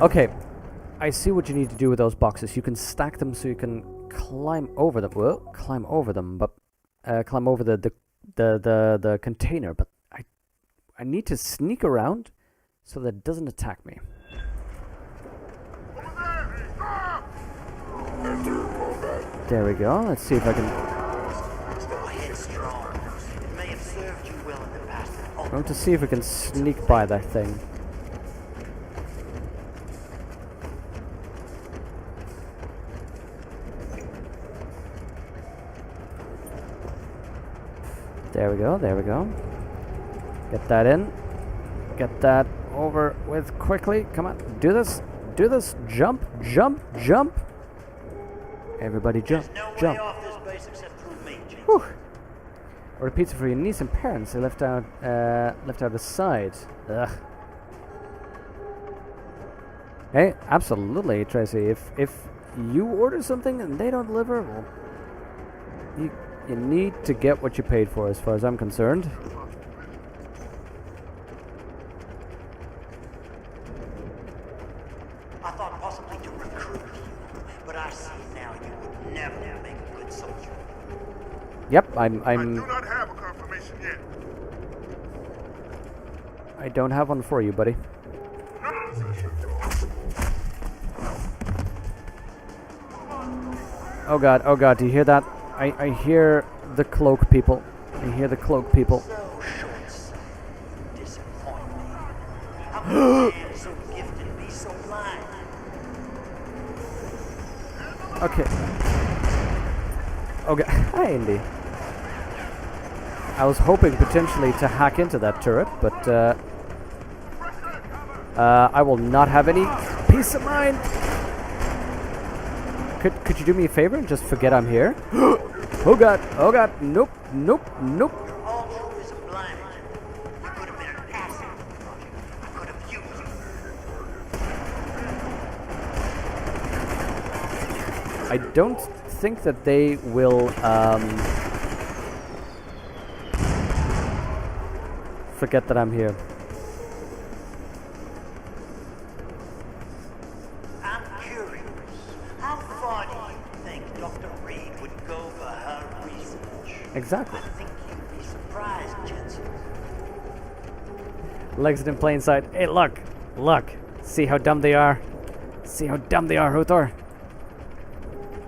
Okay, I see what you need to do with those boxes. You can stack them so you can climb over them. Well, climb over them, but climb over the container. But I need to sneak around so that it doesn't attack me. There we go. Let's see if I can. I'm going to see if we can sneak by that thing. There we go, there we go. Get that in. Get that over with quickly. Come on, do this. Do this. Jump, jump, jump. Everybody jump, jump. Whew. Order pizza for your niece and parents. They left out the side. Ugh. Hey, absolutely, Tracy. If you order something and they don't deliver, well, you need to get what you paid for, as far as I'm concerned. I thought possibly to recruit you, but I see now you would never make a good soldier. Yep, I do not have a confirmation yet. I don't have one for you, buddy. Oh god, do you hear that? I hear the cloak people. I hear the cloak people. So short-sighted, disappoint me. How can a man so gifted be so blind? Okay. Okay. Hi, Indy. I was hoping potentially to hack into that turret, but I will not have any peace of mind. Could you do me a favor and just forget I'm here? Oh god, nope, nope, nope. Altruism blinded you. You could have been an asset to the project. I could have used you. I don't think that they will forget that I'm here. I'm curious. How far do you think Dr. Reed would go for her research? Exactly. I think you'd be surprised, Jensen. Legs in plain sight. Hey, look. See how dumb they are? See how dumb they are, Huthor?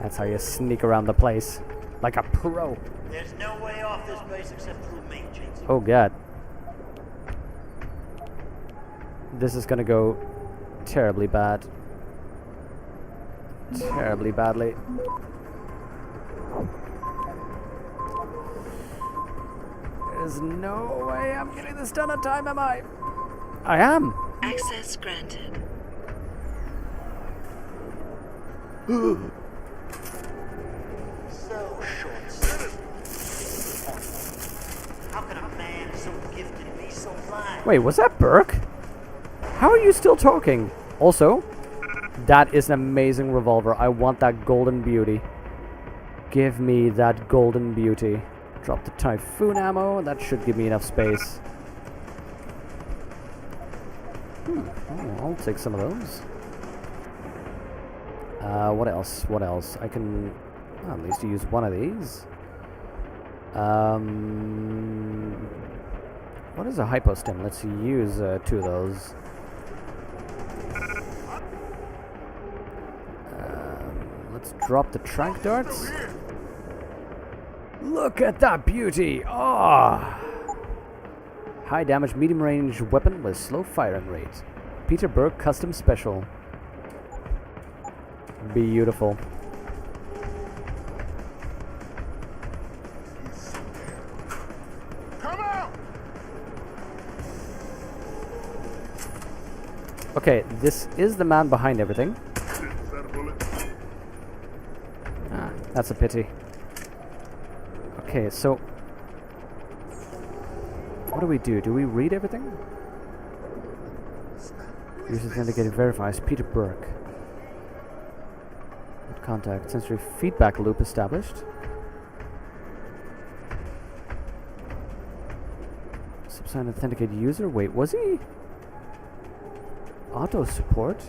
That's how you sneak around the place. Like a pro. There's no way off this base except through me, Jensen. Oh god. This is gonna go terribly bad. Terribly badly. There's no way I'm getting this done on time, am I? I am! Access granted. So short-sighted. How can a man so gifted be so blind? Wait, was that Burke? How are you still talking? Also, that is an amazing revolver. I want that golden beauty. Give me that golden beauty. Drop the Typhoon ammo. That should give me enough space. Oh, I'll take some of those. What else? What else? I can at least use one of these. What is a hypostim? Let's use 2 of those. Let's drop the trank darts. Look at that beauty! Ah! High damage, medium range weapon with slow firing rate. Peter Burke custom special. Beautiful. Come out! Okay, this is the man behind everything. Is that a bullet? Ah, that's a pity. Okay, so what do we do? Do we read everything? User authenticated verifies Peter Burke. Contact sensory feedback loop established. Subsign authenticate user. Wait, was he? Auto support.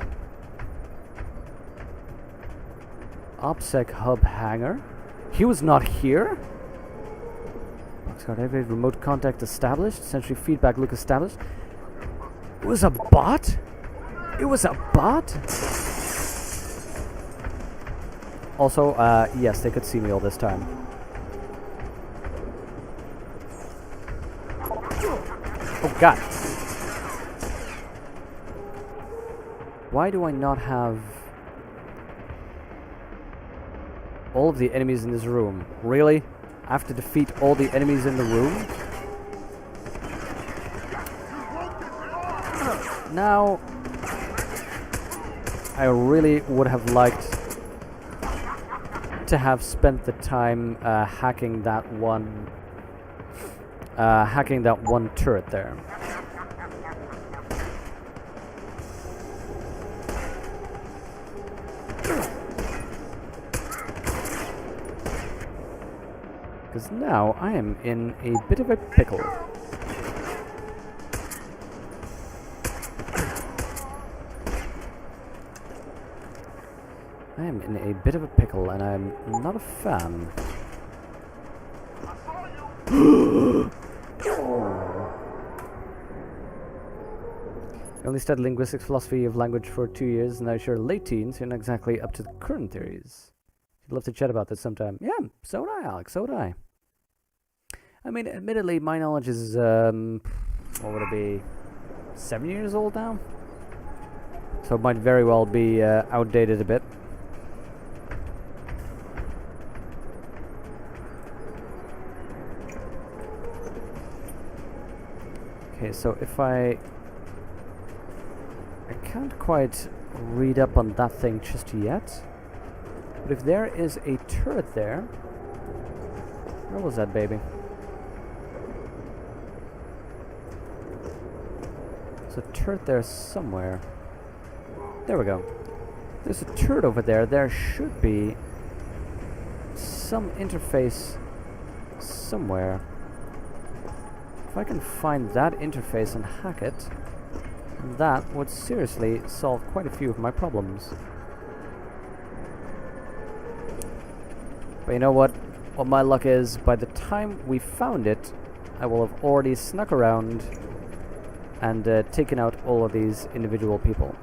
OPSEC hub hangar. He was not here? Boxcard activated. Remote contact established. Sentry feedback loop established. It was a bot? It was a bot? Also, yes, they could see me all this time. Oh god. Why do I not have all of the enemies in this room? Really? I have to defeat all the enemies in the room? Now, I really would have liked to have spent the time hacking that one turret there. Because now I am in a bit of a pickle. I am in a bit of a pickle, and I'm not a fan. I only studied linguistics, philosophy of language for 2 years, and now you're late teens, you're not exactly up to the current theories. I'd love to chat about this sometime. Yeah, so would I, Alex, so would I. I mean, admittedly, my knowledge is, what would it be, 7 years old now? So it might very well be outdated a bit. Okay, so if I can't quite read up on that thing just yet, but if there is a turret there, where was that baby? There's a turret there somewhere. There we go. There's a turret over there. There should be some interface somewhere. If I can find that interface and hack it, that would seriously solve quite a few of my problems. But you know what? What my luck is, by the time we found it, I will have already snuck around and taken out all of these individual people.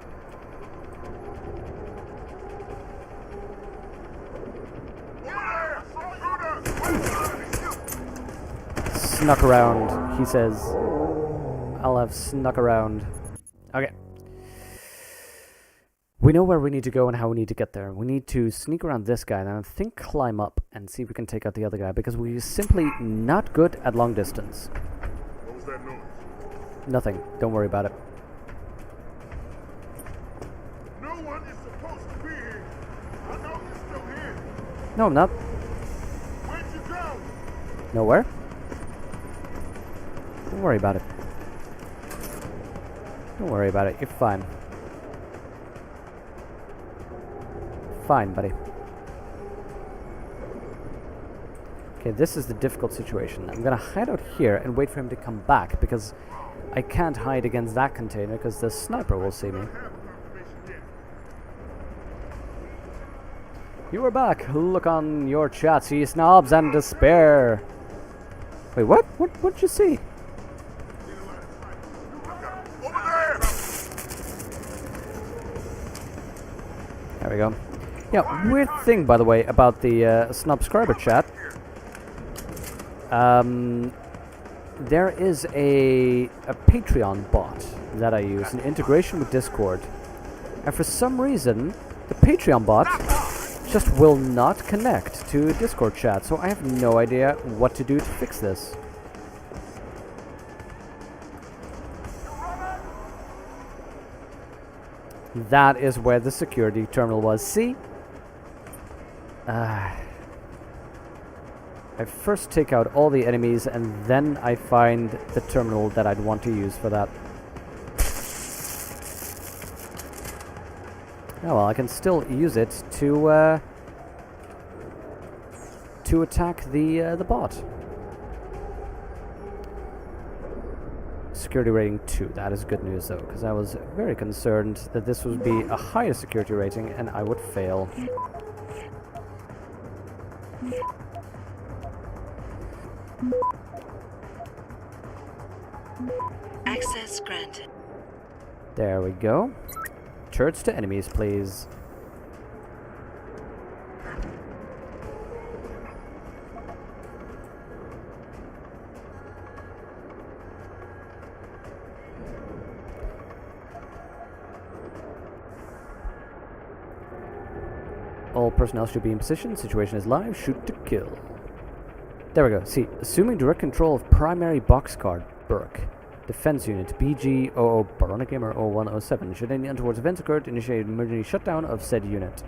Snuck around, he says. I'll have snuck around. Okay. We know where we need to go and how we need to get there. We need to sneak around this guy and I think climb up and see if we can take out the other guy, because we're simply not good at long distance. What was that noise? Nothing. Don't worry about it. No one is supposed to be here. I know you're still here. No, I'm not. Where'd you go? Nowhere. Don't worry about it. Don't worry about it. You're fine. Fine, buddy. Okay, this is the difficult situation. I'm gonna hide out here and wait for him to come back, because I can't hide against that container because the sniper will see me. You are back. Look on your chat, see snobs and despair. Wait, what? What'd you see? There we go. Yeah, weird thing, by the way, about the subscriber chat. There is a Patreon bot that I use, an integration with Discord. And for some reason, the Patreon bot just will not connect to Discord chat. So I have no idea what to do to fix this. That is where the security terminal was. See? I first take out all the enemies and then I find the terminal that I'd want to use for that. Oh well, I can still use it to attack the bot. Security rating 2. That is good news though, because I was very concerned that this would be a higher security rating and I would fail. Access granted. There we go. Turrets to enemies, please. All personnel should be in position. Situation is live. Shoot to kill. There we go. See, assuming direct control of primary boxcar, Burke. Defense unit, BG00, Byronic Gamer 0107. Should any untoward events occur, initiate emergency shutdown of said unit.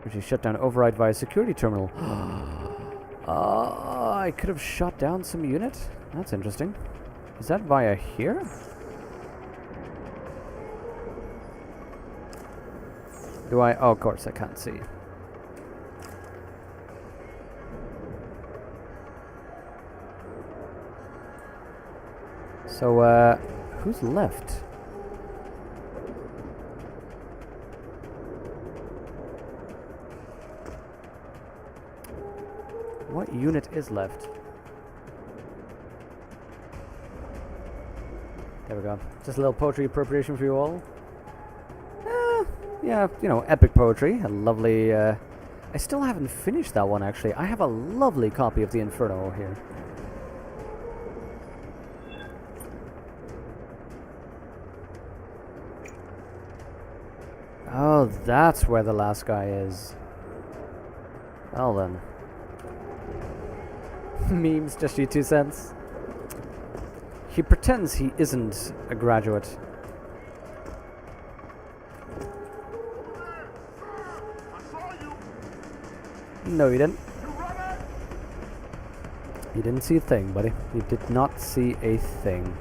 Emergency shutdown override via security terminal. I could have shut down some unit? That's interesting. Is that via here? Do I? Oh, of course, I can't see. So, who's left? What unit is left? There we go. Just a little poetry appropriation for you all. Yeah, you know, epic poetry. A lovely, I still haven't finished that one, actually. I have a lovely copy of the Inferno here. Oh, that's where the last guy is. Well then. Memes, just you 2 cents. He pretends he isn't a graduate. No, you didn't. You didn't see a thing, buddy. You did not see a thing.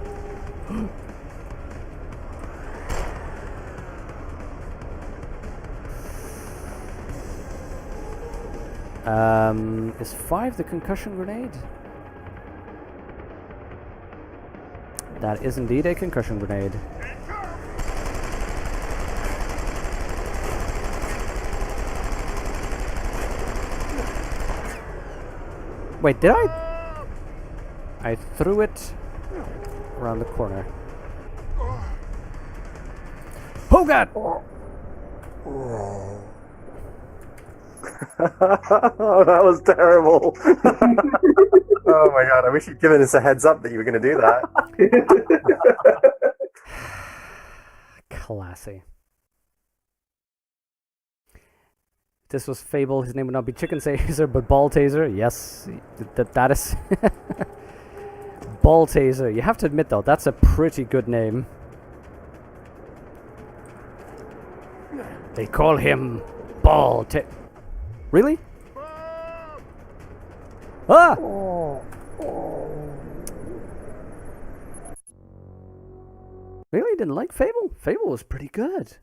Is 5 the concussion grenade? That is indeed a concussion grenade. Wait, did I? I threw it around the corner. Oh god! Oh, that was terrible. Oh my god, I wish you'd given us a heads up that you were going to do that. Classy. This was Fable. His name would not be Chicken Taser, but Ball Taser. Yes, that is... Ball Taser. You have to admit, though, that's a pretty good name. They call him Ball Ta... Really? Ah! Really? Didn't like Fable? Fable was pretty good.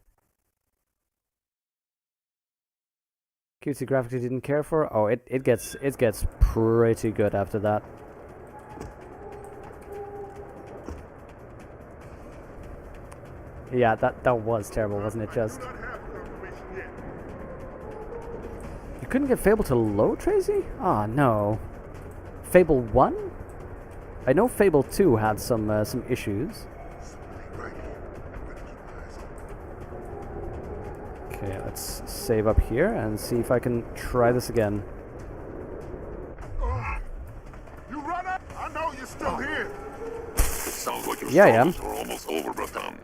Cutesy graphics you didn't care for? Oh, it gets pretty good after that. Yeah, that was terrible, wasn't it? Just you couldn't get Fable to load, Tracy? Ah, no. Fable 1? I know Fable 2 had some issues. Okay, let's save up here and see if I can try this again. You run up? I know you're still here. Sounds like your Yeah, I am. struggles are almost over, Bratan.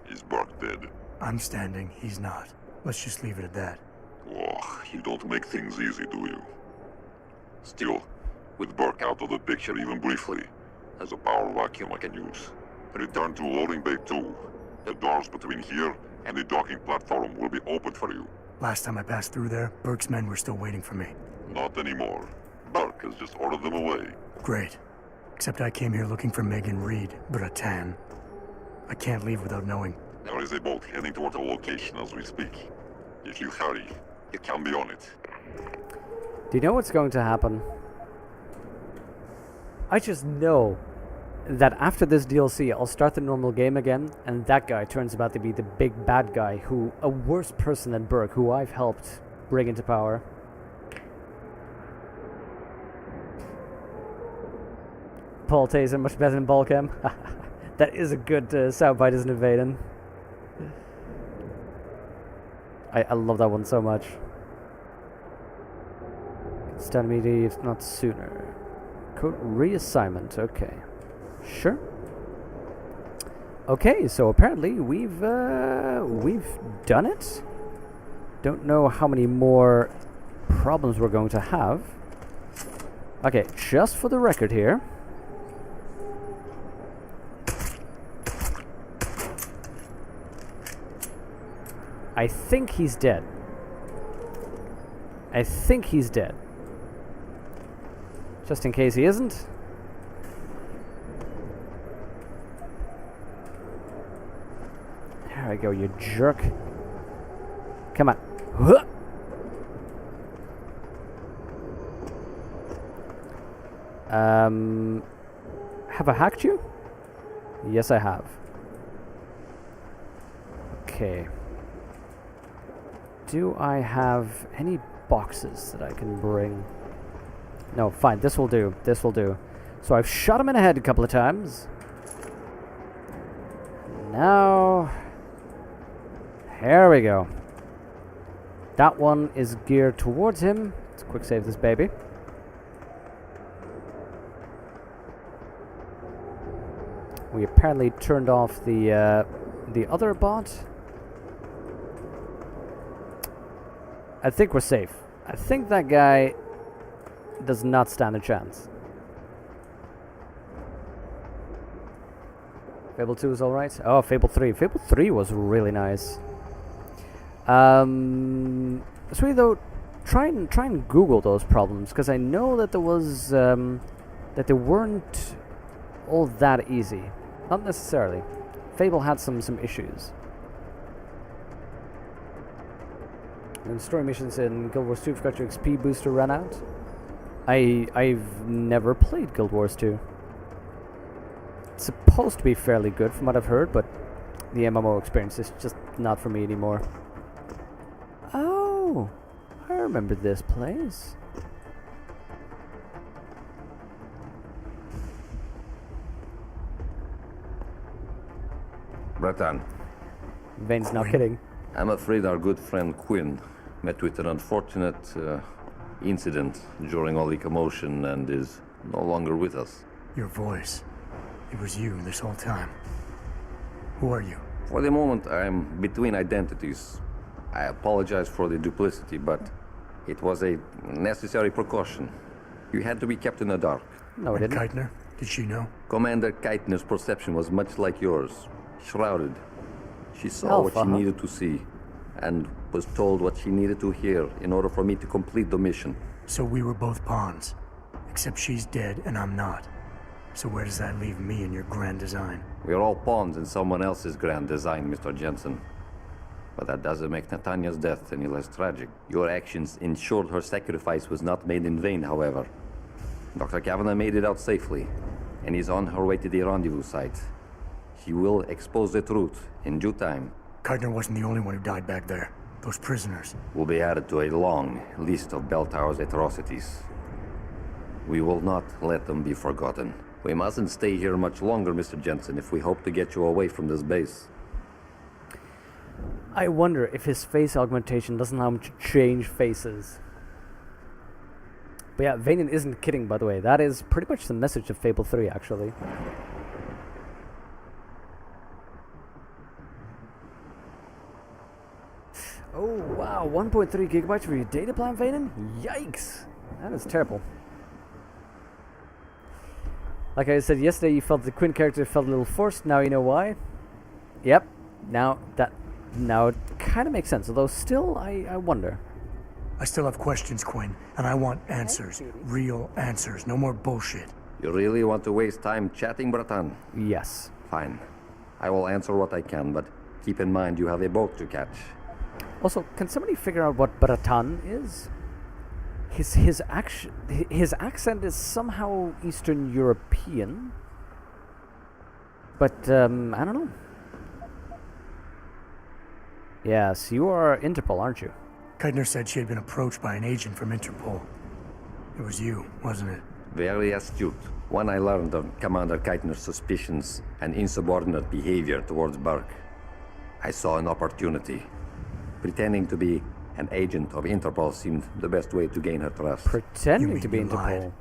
Is Burke dead? I'm standing, he's not. Let's just leave it at that. Oh, you don't make things easy, do you? Still, with Burke out of the picture even briefly, there's a power vacuum I can use. Return to loading bay 2. The doors between here and the docking platform will be open for you. Last time I passed through there, Burke's men were still waiting for me. Not anymore. Burke has just ordered them away. Great. Except I came here looking for Megan Reed, Bratan. I can't leave without knowing. There is a boat heading toward the location as we speak. If you hurry, you can be on it. Do you know what's going to happen? I just know that after this DLC, I'll start the normal game again, and that guy turns out to be the big bad guy, a worse person than Burke, who I've helped bring into power. Paul Taser, much better than Balcam. That is a good soundbite, isn't it, Vaden? I love that one so much. Stand me if not sooner. Code reassignment, okay. Sure. Okay, so apparently we've done it. Don't know how many more problems we're going to have. Okay, just for the record here. I think he's dead. I think he's dead. Just in case he isn't. There we go, you jerk. Come on. Huh. Have I hacked you? Yes, I have. Okay. Do I have any boxes that I can bring? No, fine. This will do. This will do. So I've shot him in the head a couple of times. Now... There we go. That one is geared towards him. Let's quick save this baby. We apparently turned off the other bot. I think we're safe. I think that guy does not stand a chance. Fable 2 is alright. Oh, Fable 3. Fable 3 was really nice. So though, try and Google those problems, because I know that there was that they weren't all that easy. Not necessarily. Fable had some issues. And story missions in Guild Wars 2 forgot your XP booster ran out. I've never played Guild Wars 2. It's supposed to be fairly good from what I've heard, but the MMO experience is just not for me anymore. Oh, I remember this place. Bratan, Vane's not kidding. I'm afraid our good friend Quinn met with an unfortunate incident during all the commotion and is no longer with us. Your voice. It was you this whole time. Who are you? For the moment, I'm between identities. I apologize for the duplicity, but it was a necessary precaution. You had to be kept in the dark. No, I And didn't. Keitner? Did she know? Commander Keitner's perception was much like yours. Shrouded. She saw what she needed to see, and was told what she needed to hear in order for me to complete the mission. So we were both pawns. Except she's dead and I'm not. So where does that leave me in your grand design? We are all pawns in someone else's grand design, Mr. Jensen. But that doesn't make Nathania's death any less tragic. Your actions ensured her sacrifice was not made in vain, however. Dr. Kavanagh made it out safely, and is on her way to the rendezvous site. She will expose the truth in due time. Keitner wasn't the only one who died back there. Those prisoners. Will be added to a long list of Bell Tower's atrocities. We will not let them be forgotten. We mustn't stay here much longer, Mr. Jensen, if we hope to get you away from this base. I wonder if his face augmentation doesn't allow him to change faces. But yeah, Vanen isn't kidding, by the way. That is pretty much the message of Fable 3, actually. Oh, wow. 1.3 gigabytes for your data plan, Vanen? Yikes! That is terrible. Like I said yesterday, you felt the Quinn character felt a little forced. Now you know why. Yep. Now it kind of makes sense. Although still, I wonder. I still have questions, Quinn, and I want answers. Real answers. No more bullshit. You really want to waste time chatting, Bratan? Yes. Fine. I will answer what I can, but keep in mind you have a boat to catch. Also, can somebody figure out what Bratan is? His accent is somehow Eastern European. But, I don't know. Yes, you are Interpol, aren't you? Keitner said she had been approached by an agent from Interpol. It was you, wasn't it? Very astute. When I learned of Commander Keitner's suspicions and insubordinate behavior towards Burke, I saw an opportunity. Pretending to be an agent of Interpol seemed the best way to gain her trust. Pretending mean to be you lied? Interpol.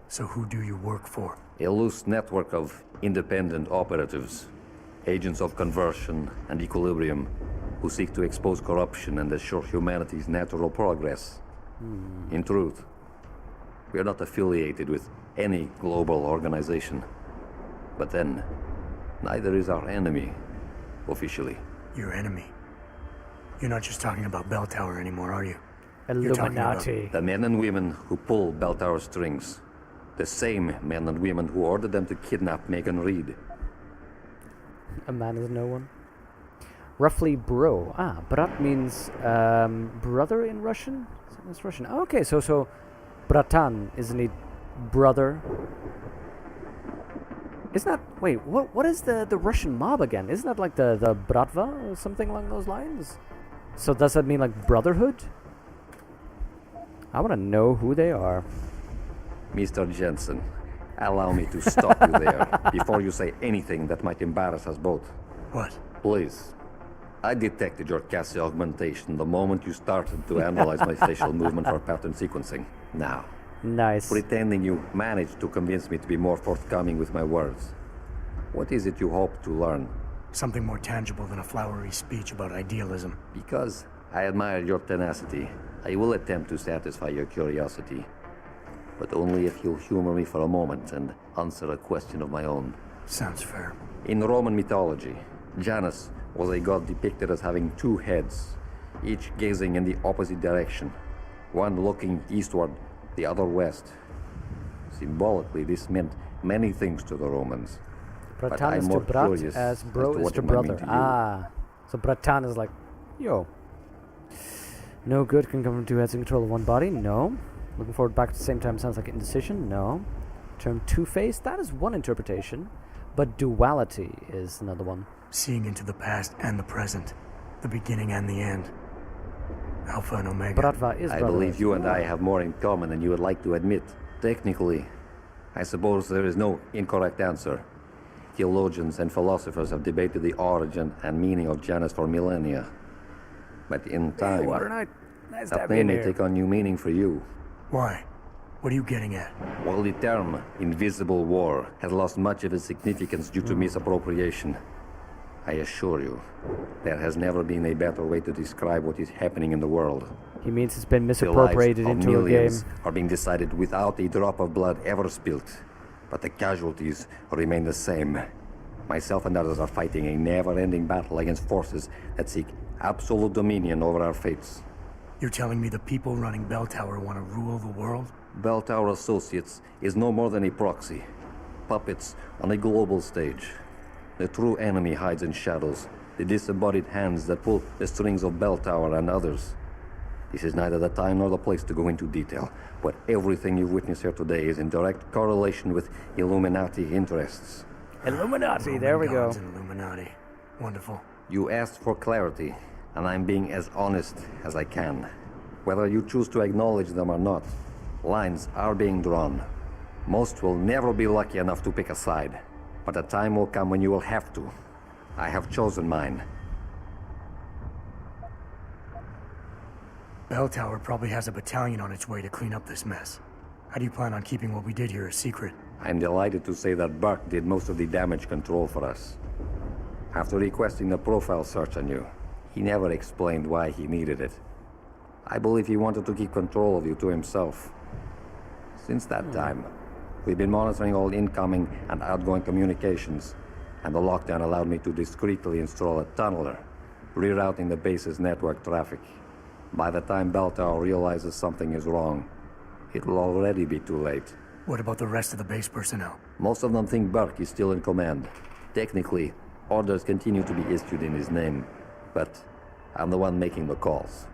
So who do you work for? A loose network of independent operatives, agents of conversion and equilibrium, who seek to expose corruption and assure humanity's natural progress. In truth, we are not affiliated with any global organization. But then, neither is our enemy, officially. Your enemy? You're not just talking about Bell Tower anymore, are you? You're talking about- Illuminati. The men and women who pull Bell Tower strings. The same men and women who ordered them to kidnap Megan Reed. A man is no one. Roughly bro. Ah, brat means brother in Russian? That's Russian. Oh, okay, so bratan, isn't it brother? Isn't that, wait, what is the Russian mob again? Isn't that like the bratva or something along those lines? So does that mean like brotherhood? I want to know who they are. Mr. Jensen, allow me to stop you there before you say anything that might embarrass us both. What? Please. I detected your Cassie augmentation the moment you started to analyze my facial movement for pattern sequencing. Now, Nice. pretending you managed to convince me to be more forthcoming with my words. What is it you hope to learn? Something more tangible than a flowery speech about idealism. Because I admire your tenacity, I will attempt to satisfy your curiosity. But only if you'll humor me for a moment and answer a question of my own. Sounds fair. In Roman mythology, Janus was a god depicted as having two heads, each gazing in the opposite direction, one looking eastward, the other west. Symbolically, this meant many things to the Romans. But Bratan I'm is to more brat curious as bro as to is what to it might mean brother. to you. Ah, so Bratan is like, yo. No good can come from two heads in control of one body. No. Looking forward back at the same time sounds like indecision. No. Term two-faced, that is one interpretation, but duality is another one. Seeing into the past and the present. The beginning and the end. Alpha and Omega. Bratva is I brotherhood. believe you and I have more in common than you would like to admit. Technically, I suppose there is no incorrect answer. Theologians and philosophers have debated the origin and meaning of Janus for millennia. But in time, Water Knight, nice to that have you name in may here. take on new meaning for you. Why? What are you getting at? While the term invisible war has lost much of its significance due to misappropriation, I assure you, there has never been a better way to describe what is happening in the world. He means it's been The misappropriated lives of into a game. millions are being decided without a drop of blood ever spilt, but the casualties remain the same. Myself and others are fighting a never-ending battle against forces that seek absolute dominion over our fates. You're telling me the people running Bell Tower want to rule the world? Bell Tower Associates is no more than a proxy. Puppets on a global stage. The true enemy hides in shadows, the disembodied hands that pull the strings of Bell Tower and others. This is neither the time nor the place to go into detail, but everything you've witnessed here today is in direct correlation with Illuminati interests. Illuminati, there we Roman go. gods and Illuminati. Wonderful. You asked for clarity, and I'm being as honest as I can. Whether you choose to acknowledge them or not, lines are being drawn. Most will never be lucky enough to pick a side, but a time will come when you will have to. I have chosen mine. Bell Tower probably has a battalion on its way to clean up this mess. How do you plan on keeping what we did here a secret? I'm delighted to say that Burke did most of the damage control for us. After requesting a profile search on you, he never explained why he needed it. I believe he wanted to keep control of you to himself. Since that time, we've been monitoring all incoming and outgoing communications, and the lockdown allowed me to discreetly install a tunneler, rerouting the base's network traffic. By the time Bell Tower realizes something is wrong, it will already be too late. What about the rest of the base personnel? Most of them think Burke is still in command. Technically, orders continue to be issued in his name, but I'm the one making the calls.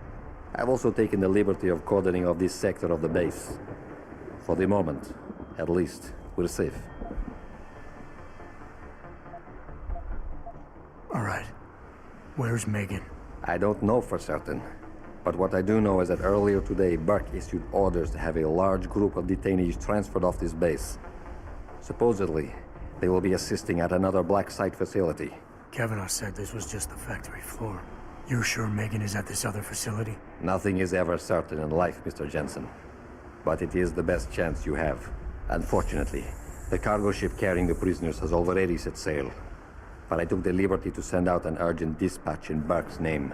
I've also taken the liberty of coordinating of this sector of the base. For the moment, at least, we're safe. Where's Megan? I don't know for certain. But what I do know is that earlier today, Burke issued orders to have a large group of detainees transferred off this base. Supposedly, they will be assisting at another black site facility. Kavanaugh said this was just the factory floor. You're sure Megan is at this other facility? Nothing is ever certain in life, Mr. Jensen. But it is the best chance you have. Unfortunately, the cargo ship carrying the prisoners has already set sail. But I took the liberty to send out an urgent dispatch in Burke's name,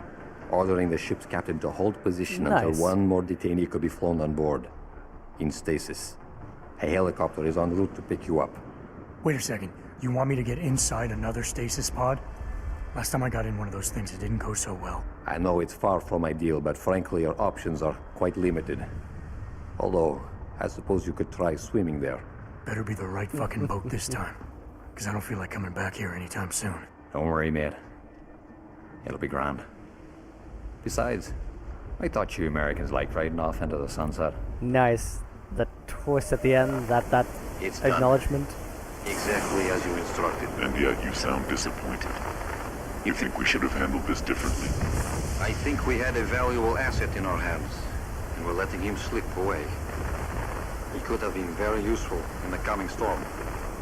ordering the ship's captain to hold position Nice. until one more detainee could be flown on board. In stasis. A helicopter is en route to pick you up. Wait a second. You want me to get inside another stasis pod? Last time I got in one of those things, it didn't go so well. I know it's far from ideal, but frankly, your options are quite limited. Although, I suppose you could try swimming there. Better be the right fucking boat this time. Because I don't feel like coming back here anytime soon. Don't worry, mate. It'll be grand. Besides, I thought you Americans liked riding off into the sunset. Nice. That twist at the end, that It's done. acknowledgement. Exactly as you instructed. And yet you sound disappointed. You think we should have handled this differently? I think we had a valuable asset in our hands, and we're letting him slip away. He could have been very useful in the coming storm.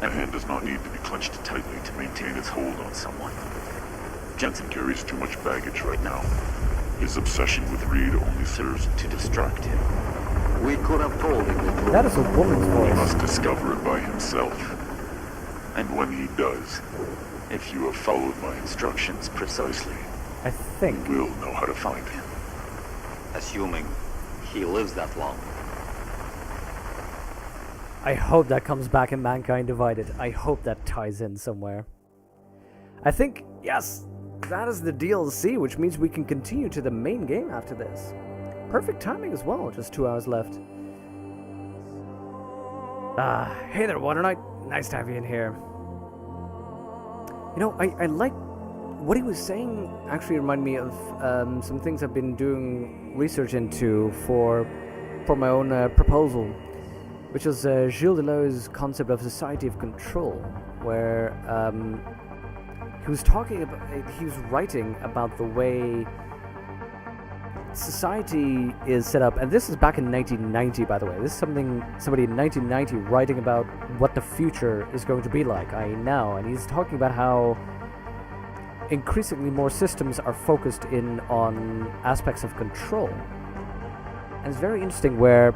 A hand does not need to be clenched tightly to maintain its hold on someone. Jensen carries too much baggage right now. His obsession with Reed only serves to distract him. We could have told him the truth. That is a woman's He voice. must discover it by himself. And when he does, if you have followed my instructions precisely, I think. we'll know how to find him. Assuming he lives that long. I hope that comes back in Mankind Divided. I hope that ties in somewhere. I think, yes, that is the DLC, which means we can continue to the main game after this. Perfect timing as well, just 2 hours left. Hey there, Water Knight. Nice to have you in here. You know, I like what he was saying. Actually reminded me of some things I've been doing research into for my own proposal, which was Gilles Deleuze's concept of society of control, where he was writing about the way society is set up, and this is back in 1990, by the way. This is somebody in 1990 writing about what the future is going to be like, i.e. now, and he's talking about how increasingly more systems are focused in on aspects of control. And it's very interesting where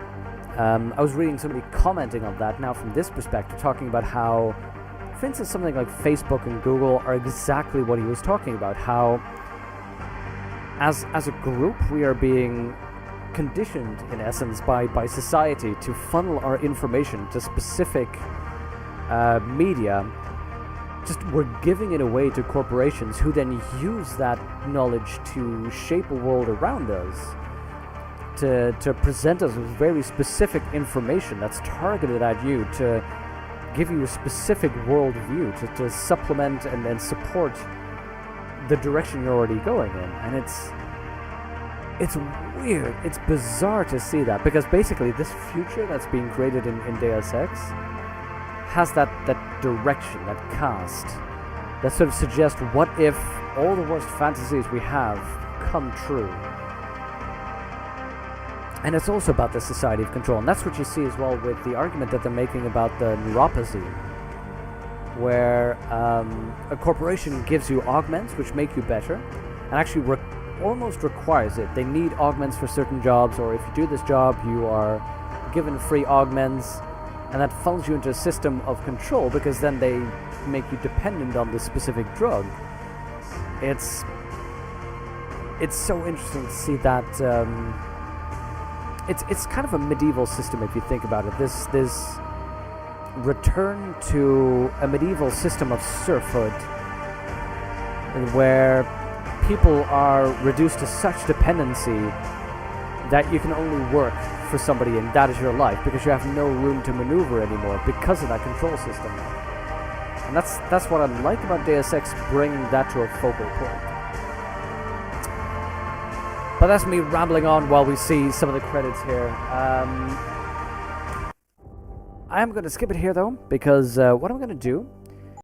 I was reading somebody commenting on that now from this perspective, talking about how, for instance, something like Facebook and Google are exactly what he was talking about, how as a group we are being conditioned in essence by society to funnel our information to specific media. Just we're giving it away to corporations who then use that knowledge to shape a world around us, to present us with very specific information that's targeted at you, to give you a specific worldview, to supplement and then support the direction you're already going in. And it's weird, it's bizarre to see that, because basically this future that's being created in Deus Ex has that direction, that cast, that sort of suggests what if all the worst fantasies we have come true. And it's also about the society of control, and that's what you see as well with the argument that they're making about the neuropathy, where a corporation gives you augments which make you better, and actually almost requires it. They need augments for certain jobs, or if you do this job you are given free augments, and that funnels you into a system of control, because then they make you dependent on this specific drug. It's so interesting to see that. It's kind of a medieval system if you think about it. This return to a medieval system of serfhood, where people are reduced to such dependency that you can only work for somebody and that is your life, because you have no room to maneuver anymore because of that control system. And that's what I like about Deus Ex, bringing that to a focal point. But that's me rambling on while we see some of the credits here. I am going to skip it here though, because what I'm going to do